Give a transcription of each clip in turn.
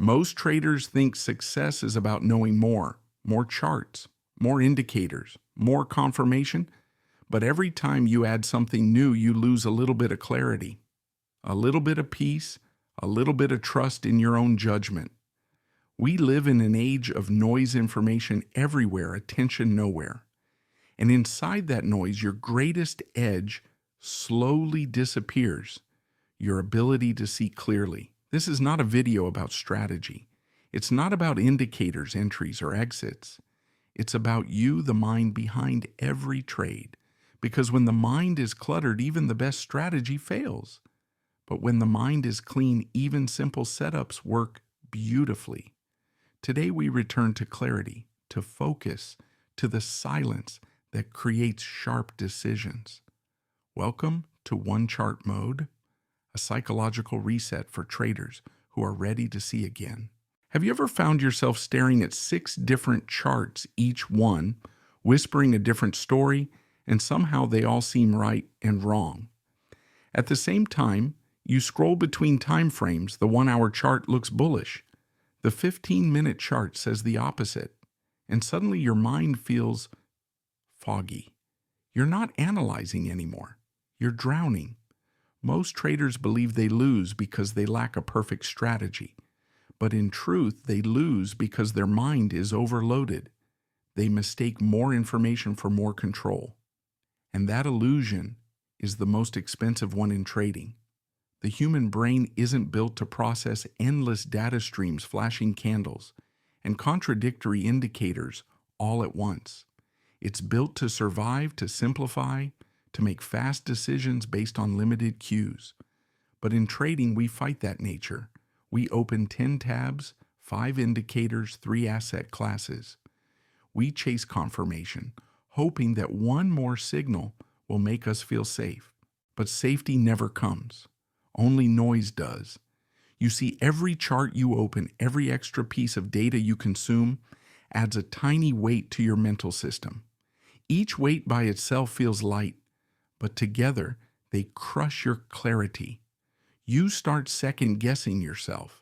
Most traders think success is about knowing more charts, more indicators, more confirmation, but every time you add something new, you lose a little bit of clarity, a little bit of peace, a little bit of trust in your own judgment. We live in an age of noise information everywhere, attention nowhere. And inside that noise, your greatest edge slowly disappears, your ability to see clearly. This is not a video about strategy. It's not about indicators, entries, or exits. It's about you, the mind behind every trade. Because when the mind is cluttered, even the best strategy fails. But when the mind is clean, even simple setups work beautifully. Today we return to clarity, to focus, to the silence that creates sharp decisions. Welcome to One Chart Mode, a psychological reset for traders who are ready to see again. Have you ever found yourself staring at 6 different charts, each one whispering a different story, and somehow they all seem right and wrong? At the same time, you scroll between time frames, the 1-hour chart looks bullish. The 15-minute chart says the opposite, and suddenly your mind feels foggy. You're not analyzing anymore. You're drowning. Most traders believe they lose because they lack a perfect strategy. But in truth, they lose because their mind is overloaded. They mistake more information for more control. And that illusion is the most expensive one in trading. The human brain isn't built to process endless data streams, flashing candles, and contradictory indicators all at once. It's built to survive, to simplify, to make fast decisions based on limited cues. But in trading, we fight that nature. We open 10 tabs, 5 indicators, 3 asset classes. We chase confirmation, hoping that one more signal will make us feel safe. But safety never comes. Only noise does. You see, every chart you open, every extra piece of data you consume, adds a tiny weight to your mental system. Each weight by itself feels light, but together they crush your clarity. You start second-guessing yourself.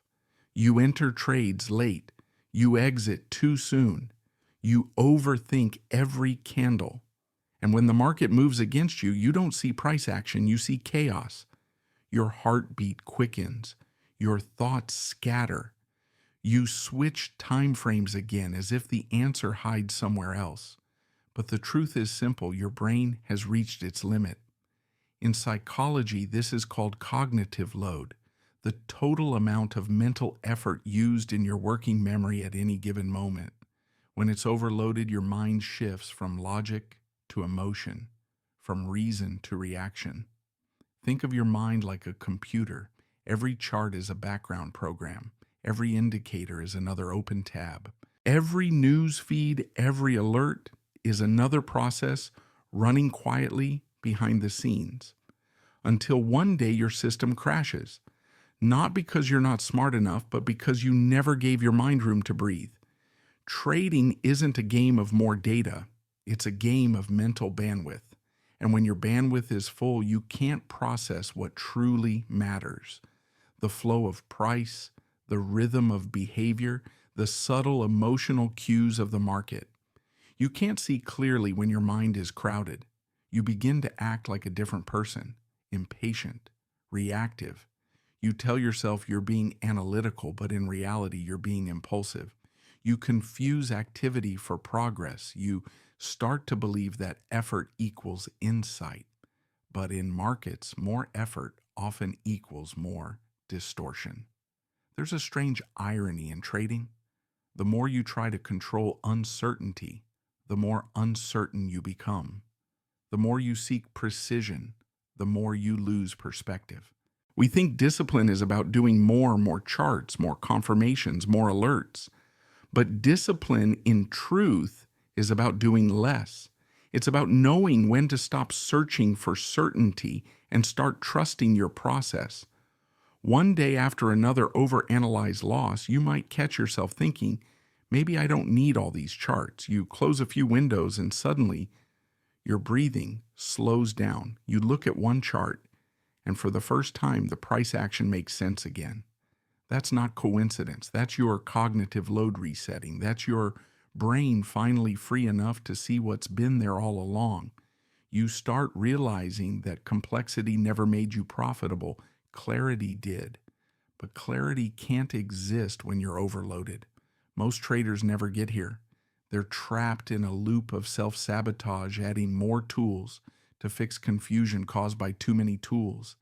You enter trades late. You exit too soon. You overthink every candle. And when the market moves against you, you don't see price action, you see chaos. Your heartbeat quickens. Your thoughts scatter. You switch time frames again as if the answer hides somewhere else. But the truth is simple. Your brain has reached its limit. In psychology, this is called cognitive load, the total amount of mental effort used in your working memory at any given moment. When it's overloaded, your mind shifts from logic to emotion, from reason to reaction. Think of your mind like a computer. Every chart is a background program. Every indicator is another open tab. Every news feed, every alert is another process running quietly behind the scenes. Until one day your system crashes. Not because you're not smart enough, but because you never gave your mind room to breathe. Trading isn't a game of more data. It's a game of mental bandwidth. And when your bandwidth is full, you can't process what truly matters. The flow of price, the rhythm of behavior, the subtle emotional cues of the market. You can't see clearly when your mind is crowded. You begin to act like a different person, impatient, reactive. You tell yourself you're being analytical, but in reality, you're being impulsive. You confuse activity for progress. You start to believe that effort equals insight. But in markets, more effort often equals more distortion. There's a strange irony in trading. The more you try to control uncertainty, the more uncertain you become. The more you seek precision, the more you lose perspective. We think discipline is about doing more charts, more confirmations, more alerts. But discipline, in truth, is about doing less. It's about knowing when to stop searching for certainty and start trusting your process. One day after another overanalyzed loss, you might catch yourself thinking, maybe I don't need all these charts. You close a few windows and suddenly your breathing slows down. You look at one chart and for the first time, the price action makes sense again. That's not coincidence. That's your cognitive load resetting. That's your brain finally free enough to see what's been there all along. You start realizing that complexity never made you profitable. Clarity did. But clarity can't exist when you're overloaded. Most traders never get here. They're trapped in a loop of self-sabotage, adding more tools to fix confusion caused by too many tools.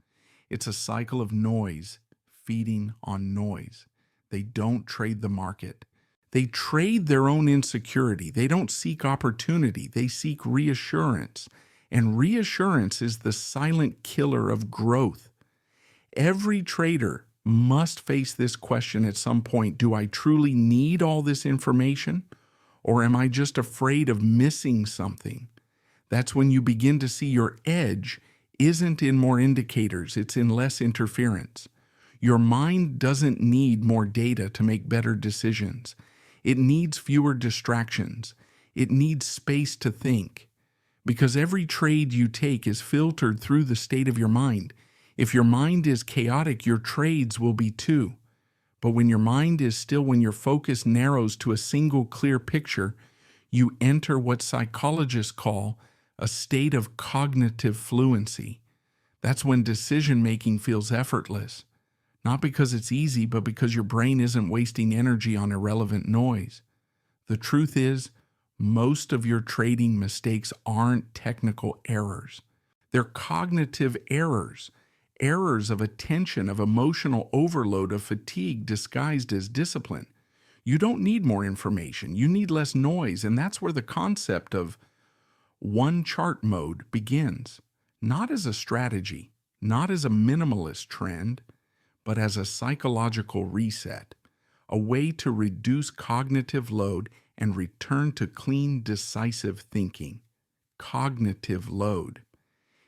It's a cycle of noise feeding on noise. They don't trade the market. They trade their own insecurity. They don't seek opportunity. They seek reassurance. And reassurance is the silent killer of growth. Every trader must face this question at some point. Do I truly need all this information? Or am I just afraid of missing something? That's when you begin to see your edge isn't in more indicators, it's in less interference. Your mind doesn't need more data to make better decisions. It needs fewer distractions. It needs space to think. Because every trade you take is filtered through the state of your mind. If your mind is chaotic, your trades will be too. But when your mind is still, when your focus narrows to a single clear picture, you enter what psychologists call a state of cognitive fluency. That's when decision-making feels effortless. Not because it's easy, but because your brain isn't wasting energy on irrelevant noise. The truth is, most of your trading mistakes aren't technical errors. They're cognitive errors. Errors of attention, of emotional overload, of fatigue disguised as discipline. You don't need more information. You need less noise. And that's where the concept of one chart mode begins. Not as a strategy, not as a minimalist trend, but as a psychological reset, a way to reduce cognitive load and return to clean, decisive thinking. Cognitive load.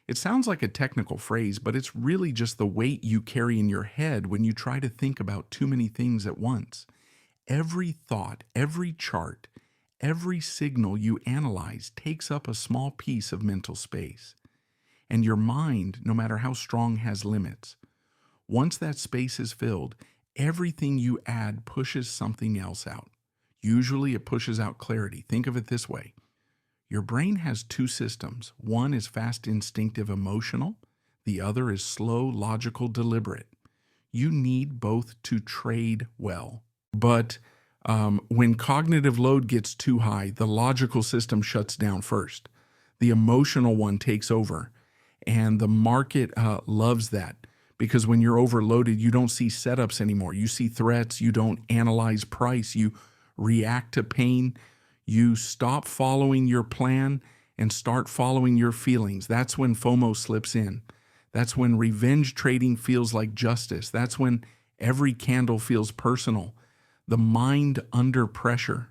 It sounds like a technical phrase, but it's really just the weight you carry in your head when you try to think about too many things at once. Every thought, every chart, every signal you analyze takes up a small piece of mental space. And your mind, no matter how strong, has limits. Once that space is filled, everything you add pushes something else out. Usually it pushes out clarity. Think of it this way. Your brain has two systems. One is fast, instinctive, emotional. The other is slow, logical, deliberate. You need both to trade well. But when cognitive load gets too high, the logical system shuts down first. The emotional one takes over. And the market loves that. Because when you're overloaded, you don't see setups anymore. You see threats. You don't analyze price. You react to pain. You stop following your plan and start following your feelings. That's when FOMO slips in. That's when revenge trading feels like justice. That's when every candle feels personal. The mind under pressure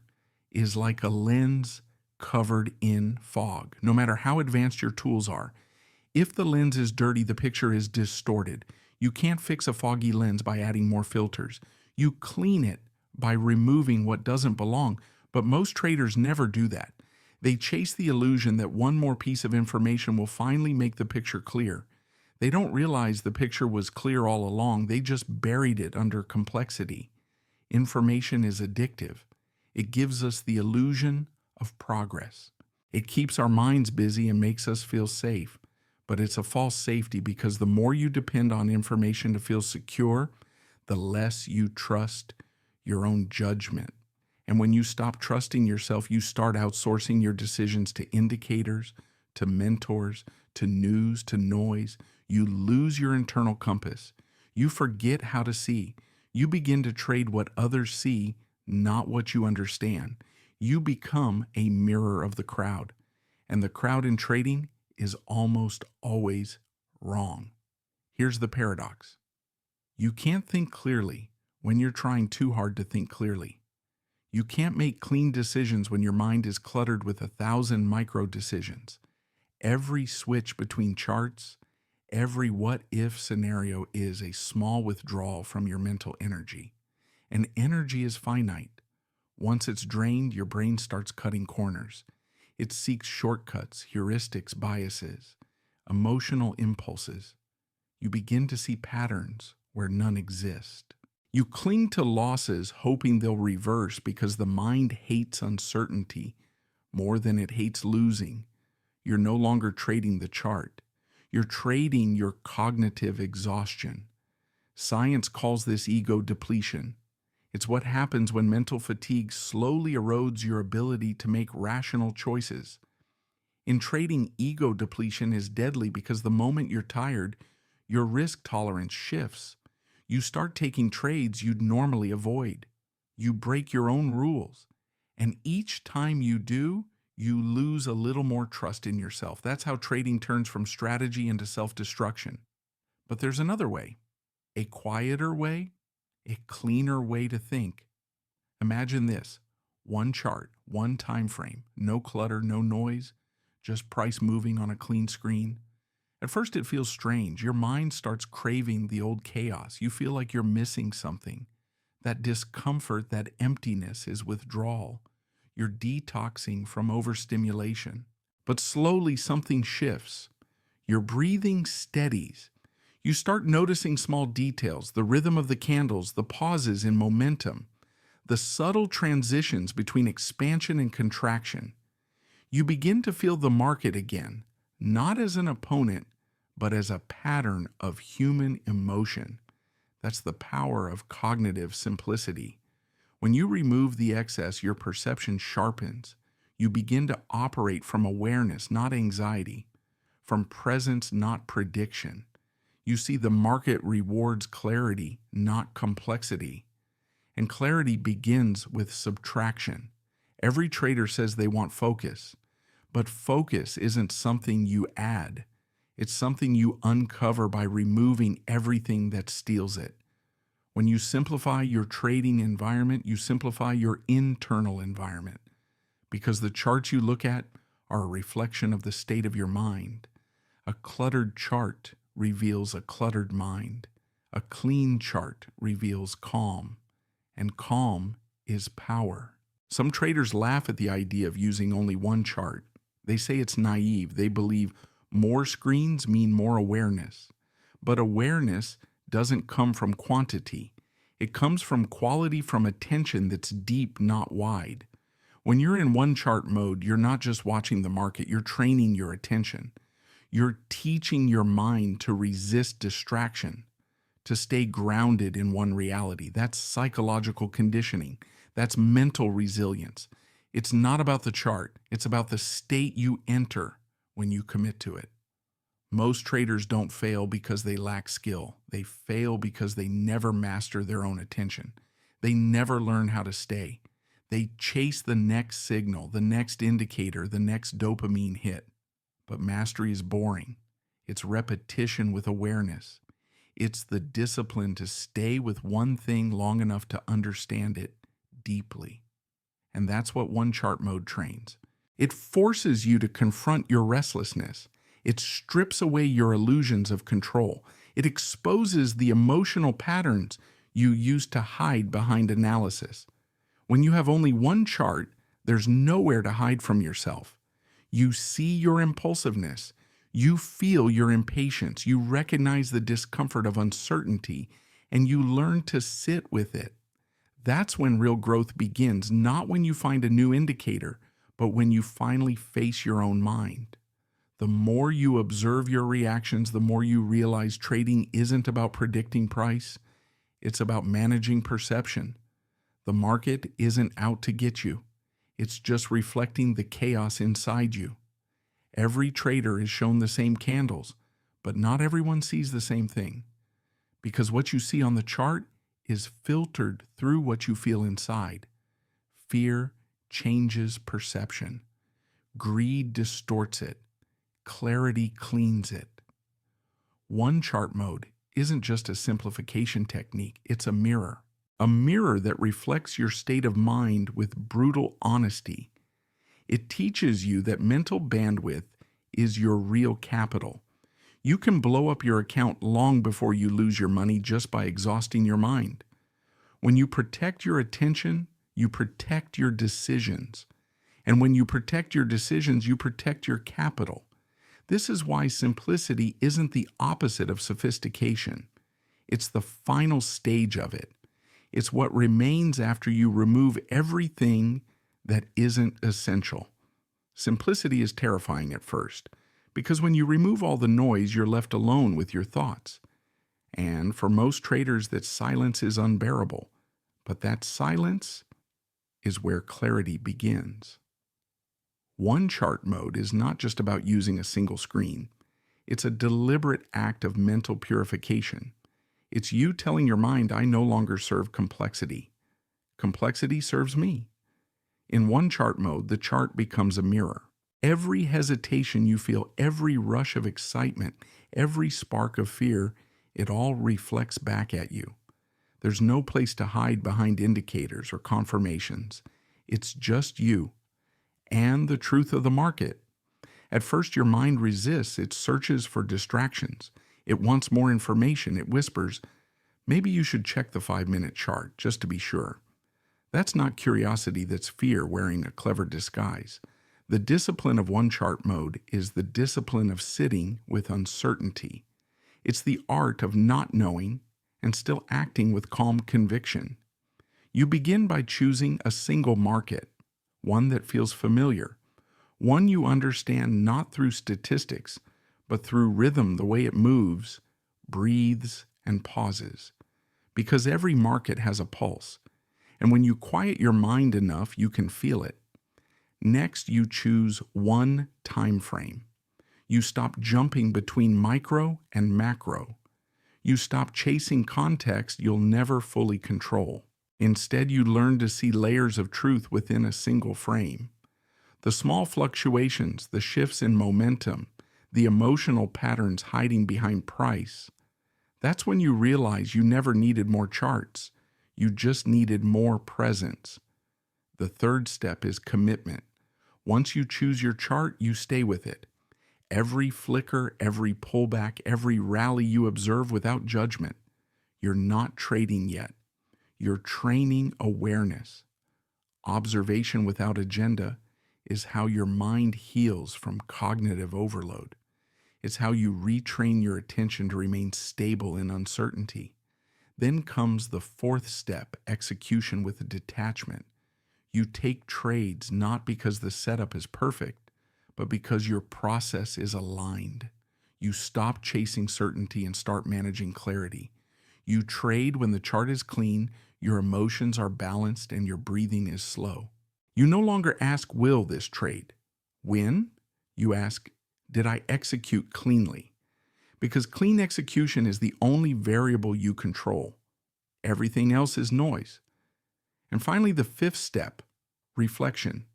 is like a lens covered in fog. No matter how advanced your tools are, if the lens is dirty, the picture is distorted. You can't fix a foggy lens by adding more filters. You clean it by removing what doesn't belong. But most traders never do that. They chase the illusion that one more piece of information will finally make the picture clear. They don't realize the picture was clear all along. They just buried it under complexity. Information is addictive. It gives us the illusion of progress. It keeps our minds busy and makes us feel safe. But it's a false safety because the more you depend on information to feel secure, the less you trust your own judgment. And when you stop trusting yourself, you start outsourcing your decisions to indicators, to mentors, to news, to noise. You lose your internal compass. You forget how to see. You begin to trade what others see, not what you understand. You become a mirror of the crowd. And the crowd in trading is almost always wrong. Here's the paradox. You can't think clearly when you're trying too hard to think clearly. You can't make clean decisions when your mind is cluttered with 1,000 micro decisions. Every switch between charts, every what-if scenario is a small withdrawal from your mental energy. And energy is finite. Once it's drained, your brain starts cutting corners. It seeks shortcuts, heuristics, biases, emotional impulses. You begin to see patterns where none exist. You cling to losses hoping they'll reverse because the mind hates uncertainty more than it hates losing. You're no longer trading the chart. You're trading your cognitive exhaustion. Science calls this ego depletion. It's what happens when mental fatigue slowly erodes your ability to make rational choices. In trading, ego depletion is deadly because the moment you're tired, your risk tolerance shifts. You start taking trades you'd normally avoid. You break your own rules. And each time you do, you lose a little more trust in yourself. That's how trading turns from strategy into self-destruction. But there's another way, a quieter way, a cleaner way to think. Imagine this: one chart, one time frame, no clutter, no noise, just price moving on a clean screen. At first it feels strange. Your mind starts craving the old chaos. You feel like you're missing something. That discomfort, that emptiness is withdrawal. You're detoxing from overstimulation. But slowly something shifts. Your breathing steadies. You start noticing small details, the rhythm of the candles, the pauses in momentum, the subtle transitions between expansion and contraction. You begin to feel the market again, not as an opponent, but as a pattern of human emotion. That's the power of cognitive simplicity. When you remove the excess, your perception sharpens. You begin to operate from awareness, not anxiety, from presence, not prediction. You see, the market rewards clarity, not complexity. And clarity begins with subtraction. Every trader says they want focus, but focus isn't something you add. It's something you uncover by removing everything that steals it. When you simplify your trading environment, you simplify your internal environment, because the charts you look at are a reflection of the state of your mind. A cluttered chart reveals a cluttered mind. A clean chart reveals calm, and calm is power. Some traders laugh at the idea of using only one chart. They say it's naive. They believe more screens mean more awareness. But awareness doesn't come from quantity. It comes from quality, from attention that's deep, not wide. When you're in one chart mode, you're not just watching the market, you're training your attention. You're teaching your mind to resist distraction, to stay grounded in one reality. That's psychological conditioning. That's mental resilience. It's not about the chart. It's about the state you enter when you commit to it. Most traders don't fail because they lack skill. They fail because they never master their own attention. They never learn how to stay. They chase the next signal, the next indicator, the next dopamine hit. But mastery is boring. It's repetition with awareness. It's the discipline to stay with one thing long enough to understand it deeply. And that's what one chart mode trains. It forces you to confront your restlessness. It strips away your illusions of control. It exposes the emotional patterns you used to hide behind analysis. When you have only one chart, there's nowhere to hide from yourself. You see your impulsiveness. You feel your impatience. You recognize the discomfort of uncertainty, and you learn to sit with it. That's when real growth begins, not when you find a new indicator, but when you finally face your own mind. The more you observe your reactions, the more you realize trading isn't about predicting price. It's about managing perception. The market isn't out to get you. It's just reflecting the chaos inside you. Every trader is shown the same candles, but not everyone sees the same thing. Because what you see on the chart is filtered through what you feel inside. Fear changes perception. Greed distorts it. Clarity cleans it. One chart mode isn't just a simplification technique, it's a mirror. A mirror that reflects your state of mind with brutal honesty. It teaches you that mental bandwidth is your real capital. You can blow up your account long before you lose your money just by exhausting your mind. When you protect your attention, you protect your decisions. And when you protect your decisions, you protect your capital. This is why simplicity isn't the opposite of sophistication. It's the final stage of it. It's what remains after you remove everything that isn't essential. Simplicity is terrifying at first, because when you remove all the noise, you're left alone with your thoughts. And for most traders, that silence is unbearable. But that silence is where clarity begins. One chart mode is not just about using a single screen. It's a deliberate act of mental purification. It's you telling your mind, I no longer serve complexity. Complexity serves me. In one chart mode, the chart becomes a mirror. Every hesitation you feel, every rush of excitement, every spark of fear, it all reflects back at you. There's no place to hide behind indicators or confirmations. It's just you and the truth of the market. At first, your mind resists. It searches for distractions. It wants more information. It whispers, maybe you should check the 5-minute chart just to be sure. That's not curiosity, that's fear wearing a clever disguise. The discipline of one chart mode is the discipline of sitting with uncertainty. It's the art of not knowing and still acting with calm conviction. You begin by choosing a single market, one that feels familiar, one you understand not through statistics, but through rhythm, the way it moves, breathes, and pauses. Because every market has a pulse, and when you quiet your mind enough, you can feel it. Next, you choose one time frame. You stop jumping between micro and macro. You stop chasing context you'll never fully control. Instead, you learn to see layers of truth within a single frame. The small fluctuations, the shifts in momentum, the emotional patterns hiding behind price. That's when you realize you never needed more charts. You just needed more presence. The third step is commitment. Once you choose your chart, you stay with it. Every flicker, every pullback, every rally you observe without judgment. You're not trading yet. You're training awareness. Observation without agenda is how your mind heals from cognitive overload. It's how you retrain your attention to remain stable in uncertainty. Then comes the fourth step, execution with a detachment. You take trades not because the setup is perfect, but because your process is aligned. You stop chasing certainty and start managing clarity. You trade when the chart is clean, your emotions are balanced, and your breathing is slow. You no longer ask, will this trade? When? You ask, did I execute cleanly? Because clean execution is the only variable you control. Everything else is noise. And finally, the fifth step, reflection.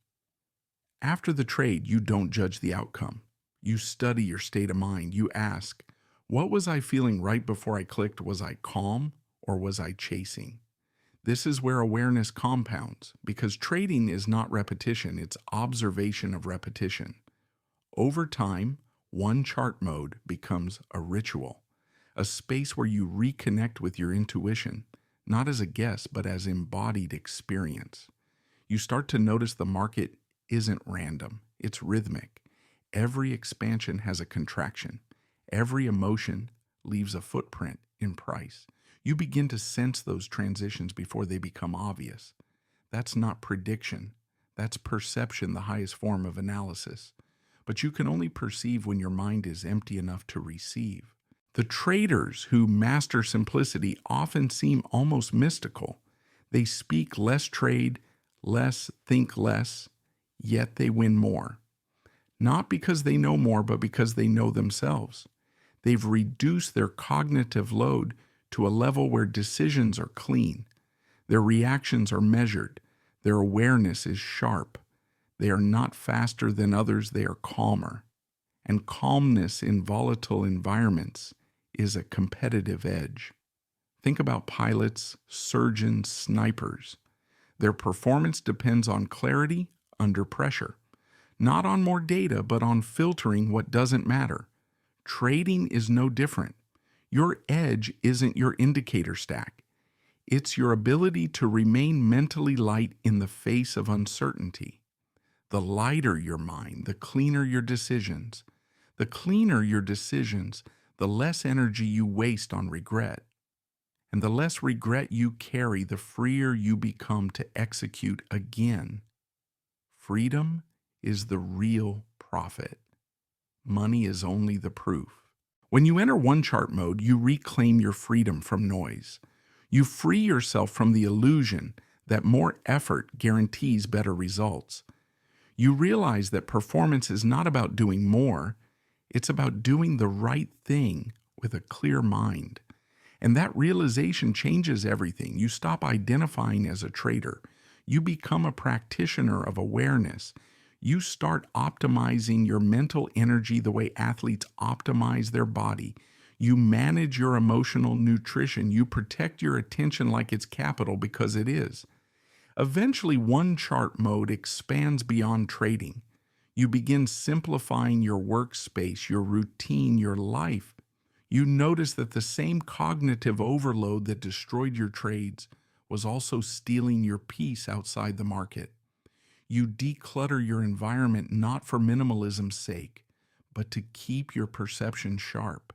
After the trade, you don't judge the outcome. You study your state of mind. You ask, what was I feeling right before I clicked? Was I calm or was I chasing? This is where awareness compounds, because trading is not repetition, it's observation of repetition. Over time, one chart mode becomes a ritual, a space where you reconnect with your intuition, not as a guess, but as embodied experience. You start to notice the market isn't random, it's rhythmic. Every expansion has a contraction. Every emotion leaves a footprint in price. You begin to sense those transitions before they become obvious. That's not prediction. That's perception, the highest form of analysis. But you can only perceive when your mind is empty enough to receive. The traders who master simplicity often seem almost mystical. They speak less trade, less think less, yet they win more. Not because they know more, but because they know themselves. They've reduced their cognitive load to a level where decisions are clean. Their reactions are measured. Their awareness is sharp. They are not faster than others, they are calmer. And calmness in volatile environments is a competitive edge. Think about pilots, surgeons, snipers. Their performance depends on clarity under pressure. Not on more data, but on filtering what doesn't matter. Trading is no different. Your edge isn't your indicator stack. It's your ability to remain mentally light in the face of uncertainty. The lighter your mind, the cleaner your decisions. The cleaner your decisions, the less energy you waste on regret. And the less regret you carry, the freer you become to execute again. Freedom is the real profit. Money is only the proof. When you enter one chart mode, you reclaim your freedom from noise. You free yourself from the illusion that more effort guarantees better results. You realize that performance is not about doing more, it's about doing the right thing with a clear mind. And that realization changes everything. You stop identifying as a trader. You become a practitioner of awareness. You start optimizing your mental energy the way athletes optimize their body. You manage your emotional nutrition. You protect your attention like it's capital, because it is. Eventually, one chart mode expands beyond trading. You begin simplifying your workspace, your routine, your life. You notice that the same cognitive overload that destroyed your trades was also stealing your peace outside the market. You declutter your environment not for minimalism's sake, but to keep your perception sharp.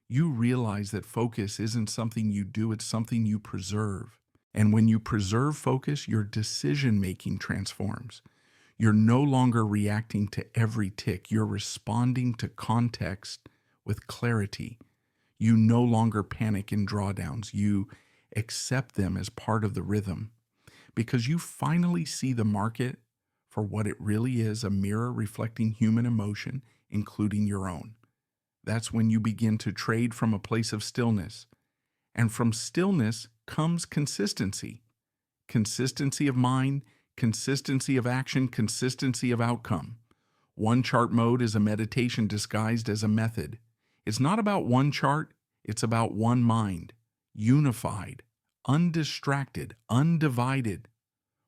You realize that focus isn't something you do, it's something you preserve. And when you preserve focus, your decision-making transforms. You're no longer reacting to every tick. You're responding to context with clarity. You no longer panic in drawdowns. You accept them as part of the rhythm, because you finally see the market for what it really is, a mirror reflecting human emotion, including your own. That's when you begin to trade from a place of stillness. And from stillness comes consistency. Consistency of mind, consistency of action, consistency of outcome. One chart mode is a meditation disguised as a method. It's not about one chart, it's about one mind, unified, undistracted, undivided.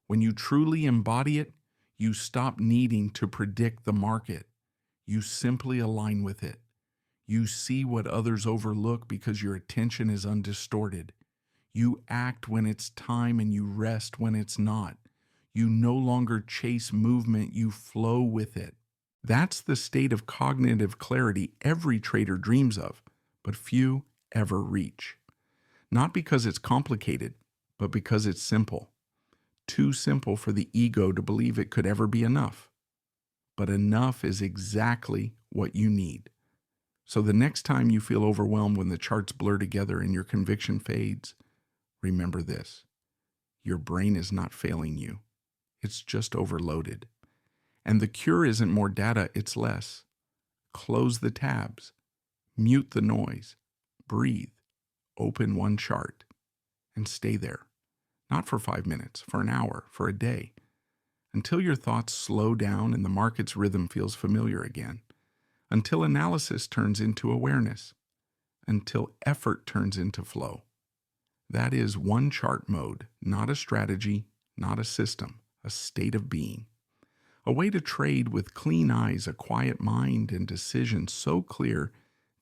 When you truly embody it, you stop needing to predict the market. You simply align with it. You see what others overlook because your attention is undistorted. You act when it's time and you rest when it's not. You no longer chase movement, you flow with it. That's the state of cognitive clarity every trader dreams of, but few ever reach. Not because it's complicated, but because it's simple. Too simple for the ego to believe it could ever be enough. But enough is exactly what you need. So the next time you feel overwhelmed when the charts blur together and your conviction fades, remember this: your brain is not failing you. It's just overloaded. And the cure isn't more data, it's less. Close the tabs, mute the noise, breathe, open one chart, and stay there. Not for 5 minutes, for an hour, for a day, until your thoughts slow down and the market's rhythm feels familiar again, until analysis turns into awareness, until effort turns into flow. That is one chart mode, not a strategy, not a system, a state of being. A way to trade with clean eyes, a quiet mind, and decisions so clear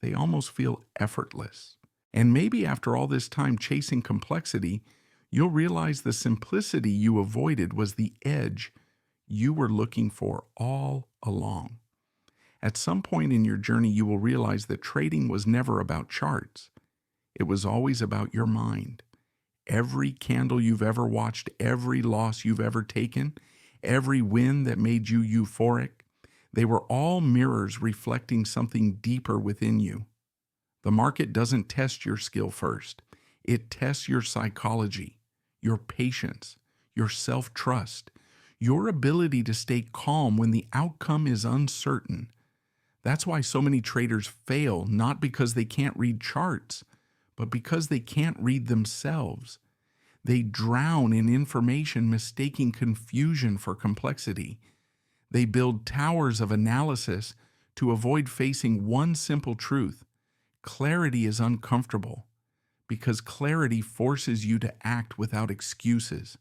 they almost feel effortless. And maybe after all this time chasing complexity, you'll realize the simplicity you avoided was the edge you were looking for all along. At some point in your journey, you will realize that trading was never about charts. It was always about your mind. Every candle you've ever watched, every loss you've ever taken, every win that made you euphoric, they were all mirrors reflecting something deeper within you. The market doesn't test your skill first. It tests your psychology, your patience, your self-trust, your ability to stay calm when the outcome is uncertain. That's why so many traders fail, not because they can't read charts, but because they can't read themselves. They drown in information, mistaking confusion for complexity. They build towers of analysis to avoid facing one simple truth: clarity is uncomfortable, because clarity forces you to act without excuses.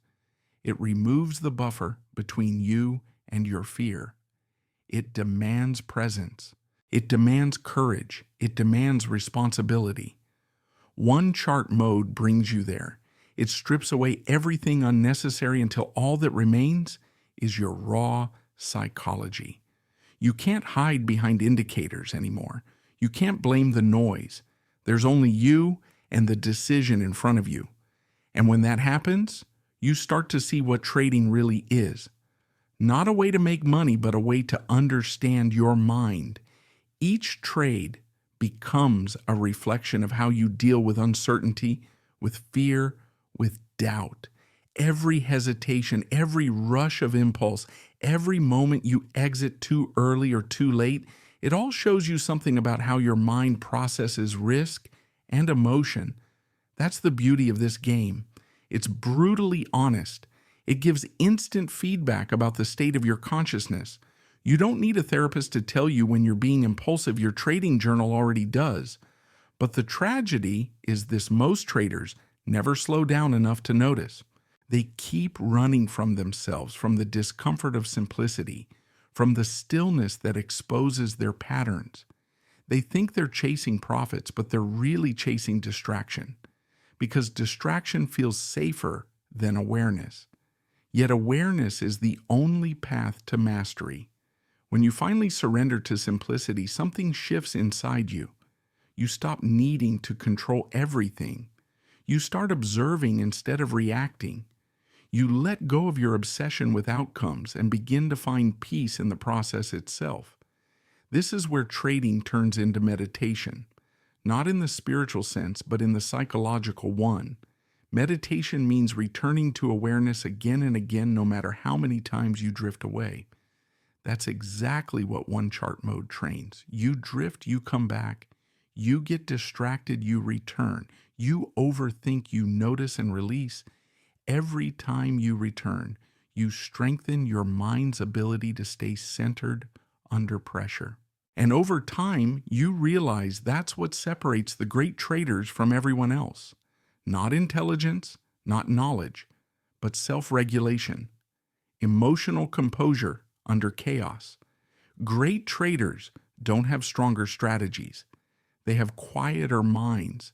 It removes the buffer between you and your fear. It demands presence. It demands courage. It demands responsibility. One chart mode brings you there. It strips away everything unnecessary until all that remains is your raw psychology. You can't hide behind indicators anymore. You can't blame the noise. There's only you and the decision in front of you. And when that happens, you start to see what trading really is. Not a way to make money, but a way to understand your mind. Each trade becomes a reflection of how you deal with uncertainty, with fear, with doubt. Every hesitation, every rush of impulse, every moment you exit too early or too late, it all shows you something about how your mind processes risk and emotion. That's the beauty of this game. It's brutally honest. It gives instant feedback about the state of your consciousness. You don't need a therapist to tell you when you're being impulsive. Your trading journal already does. But the tragedy is this: most traders never slow down enough to notice. They keep running from themselves, from the discomfort of simplicity, from the stillness that exposes their patterns. They think they're chasing profits, but they're really chasing distraction, because distraction feels safer than awareness. Yet awareness is the only path to mastery. When you finally surrender to simplicity, something shifts inside you. You stop needing to control everything. You start observing instead of reacting. You let go of your obsession with outcomes and begin to find peace in the process itself. This is where trading turns into meditation, not in the spiritual sense, but in the psychological one. Meditation means returning to awareness again and again, no matter how many times you drift away. That's exactly what one chart mode trains. You drift, you come back. You get distracted, you return. You overthink, you notice and release. Every time you return, you strengthen your mind's ability to stay centered under pressure. And over time, you realize that's what separates the great traders from everyone else. Not intelligence, not knowledge, but self-regulation, emotional composure under chaos. Great traders don't have stronger strategies. They have quieter minds.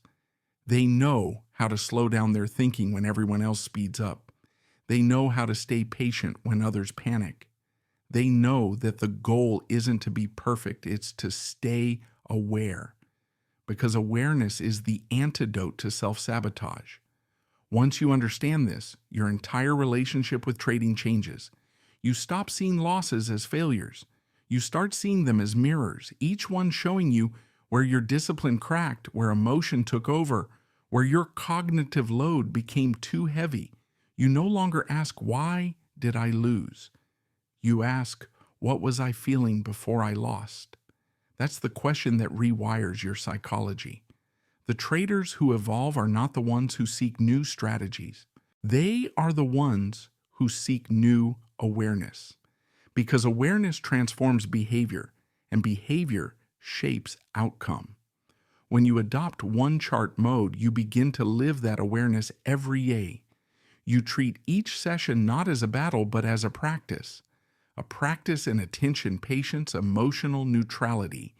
They know how to slow down their thinking when everyone else speeds up. They know how to stay patient when others panic. They know that the goal isn't to be perfect, it's to stay aware. Because awareness is the antidote to self-sabotage. Once you understand this, your entire relationship with trading changes. You stop seeing losses as failures. You start seeing them as mirrors, each one showing you where your discipline cracked, where emotion took over, where your cognitive load became too heavy. You no longer ask, why did I lose? You ask, what was I feeling before I lost? That's the question that rewires your psychology. The traders who evolve are not the ones who seek new strategies. They are the ones who seek new awareness. Because awareness transforms behavior, and behavior shapes outcome. When you adopt one chart mode, you begin to live that awareness every day. You treat each session not as a battle, but as a practice in attention, patience, emotional neutrality.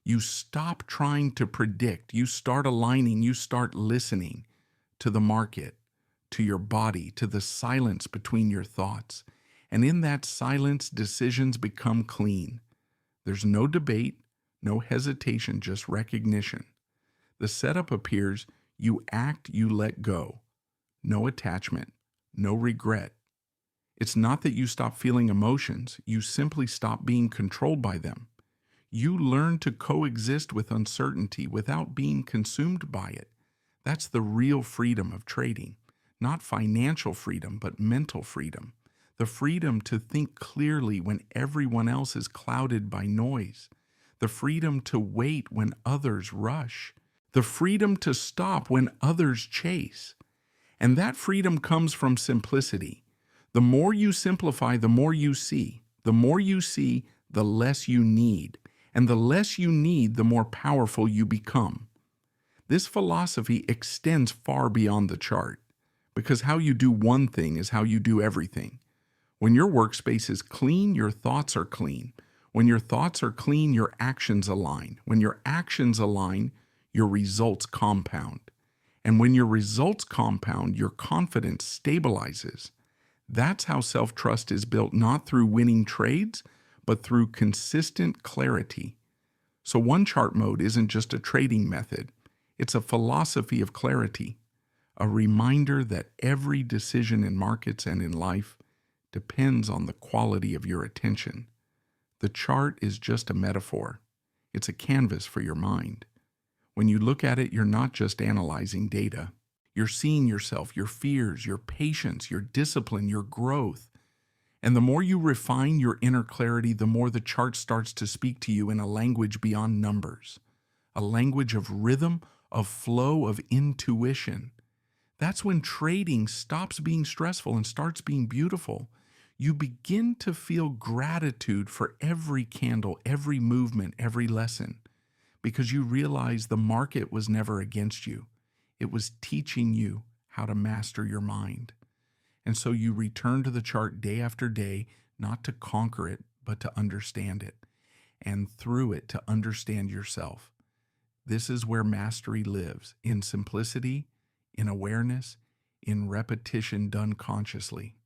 You stop trying to predict. You start aligning. You start listening to the market, to your body, to the silence between your thoughts. And in that silence, decisions become clean. There's no debate, no hesitation, just recognition. The setup appears, you act, you let go. No attachment, no regret. It's not that you stop feeling emotions, you simply stop being controlled by them. You learn to coexist with uncertainty without being consumed by it. That's the real freedom of trading. Not financial freedom, but mental freedom. The freedom to think clearly when everyone else is clouded by noise. The freedom to wait when others rush. The freedom to stop when others chase. And that freedom comes from simplicity. The more you simplify, the more you see. The more you see, the less you need. And the less you need, the more powerful you become. This philosophy extends far beyond the chart, because how you do one thing is how you do everything. When your workspace is clean, your thoughts are clean. When your thoughts are clean, your actions align. When your actions align, your results compound. And when your results compound, your confidence stabilizes. That's how self-trust is built, not through winning trades, but through consistent clarity. So one chart mode isn't just a trading method. It's a philosophy of clarity, a reminder that every decision in markets and in life depends on the quality of your attention. The chart is just a metaphor. It's a canvas for your mind. When you look at it, you're not just analyzing data. You're seeing yourself, your fears, your patience, your discipline, your growth. And the more you refine your inner clarity, the more the chart starts to speak to you in a language beyond numbers, a language of rhythm, of flow, of intuition. That's when trading stops being stressful and starts being beautiful. You begin to feel gratitude for every candle, every movement, every lesson, because you realize the market was never against you. It was teaching you how to master your mind. And so you return to the chart day after day, not to conquer it, but to understand it, and through it to understand yourself. This is where mastery lives, in simplicity, in awareness, in repetition done consciously.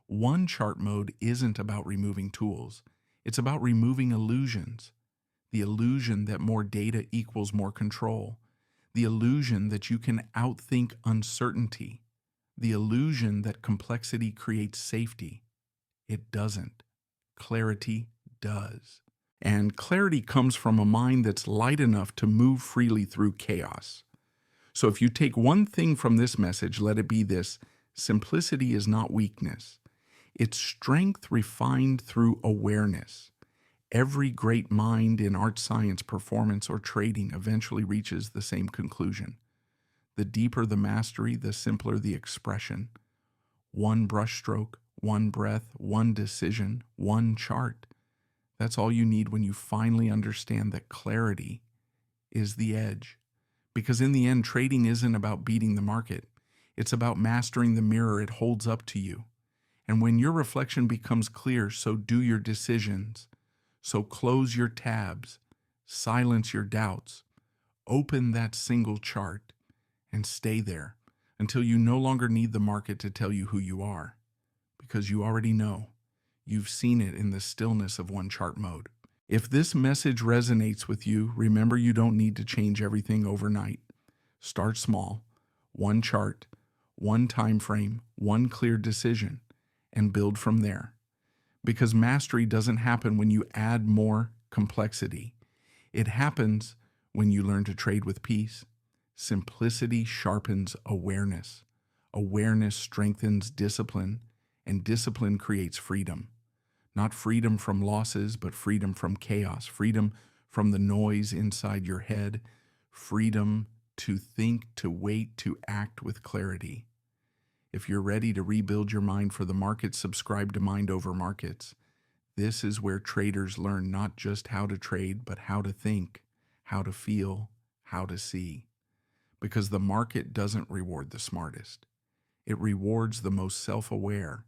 One chart mode isn't about removing tools. It's about removing illusions. The illusion that more data equals more control. The illusion that you can outthink uncertainty. The illusion that complexity creates safety. It doesn't. Clarity does. And clarity comes from a mind that's light enough to move freely through chaos. So if you take one thing from this message, let it be this: simplicity is not weakness. It's strength refined through awareness. Every great mind in art, science, performance, or trading eventually reaches the same conclusion. The deeper the mastery, the simpler the expression. One brushstroke, one breath, one decision, one chart. That's all you need when you finally understand that clarity is the edge. Because in the end, trading isn't about beating the market. It's about mastering the mirror it holds up to you. And when your reflection becomes clear, so do your decisions. So close your tabs, silence your doubts, open that single chart, and stay there until you no longer need the market to tell you who you are, because you already know. You've seen it in the stillness of one chart mode. If this message resonates with you, remember you don't need to change everything overnight. Start small, one chart, one time frame, one clear decision, and build from there. Because mastery doesn't happen when you add more complexity. It happens when you learn to trade with peace. Simplicity sharpens awareness. Awareness strengthens discipline, and discipline creates freedom. Not freedom from losses, but freedom from chaos. Freedom from the noise inside your head. Freedom to think, to wait, to act with clarity. If you're ready to rebuild your mind for the market, subscribe to Mind Over Markets. This is where traders learn not just how to trade, but how to think, how to feel, how to see. Because the market doesn't reward the smartest. It rewards the most self-aware.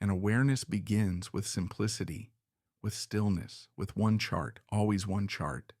And awareness begins with simplicity, with stillness, with one chart, always one chart.